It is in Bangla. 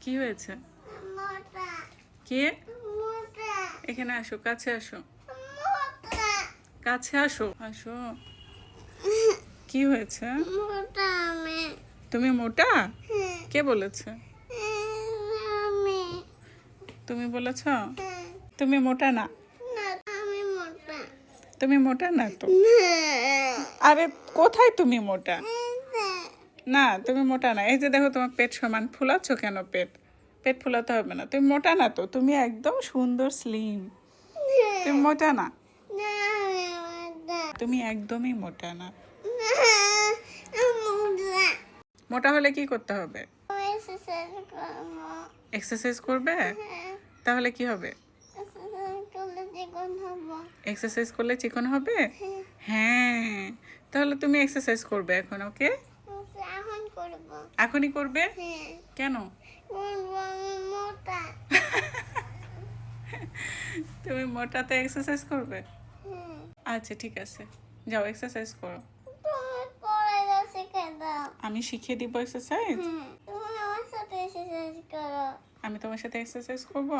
কি হয়েছে? কে? এখানে আসো, কাছে আসো, কাছে আসো, আসো। কি হয়েছে? তুমি মোটা? কে বলেছে? তুমি বলেছ? তুমি মোটা না। তুমি মোটা না তো। আরে কোথায় তুমি মোটা? না, তুমি মোটা না। এই যে দেখো, তোমার পেট সমান। ফুলাচ্ছ কেন পেট? পেট ফুলাতে হবে না। তুমি মোটা না তো, তুমি একদম সুন্দর স্লিম। তুমি মোটা না, তুমি একদমই মোটা না। মোটা হলে কি করতে হবে? এক্সারসাইজ করবে? তাহলে কি হবে? এক্সারসাইজ করলে চিকন হবে? হ্যাঁ, তাহলে তুমি এক্সারসাইজ করবে এখন। ওকে, এখনই করবে? কেন? তুমি মোটাতে এক্সারসাইজ করবে? আচ্ছা ঠিক আছে, যাও এক্সারসাইজ করো। আমি শিখিয়ে দিব এক্সারসাইজ। আমি তোমার সাথে এক্সারসাইজ করব।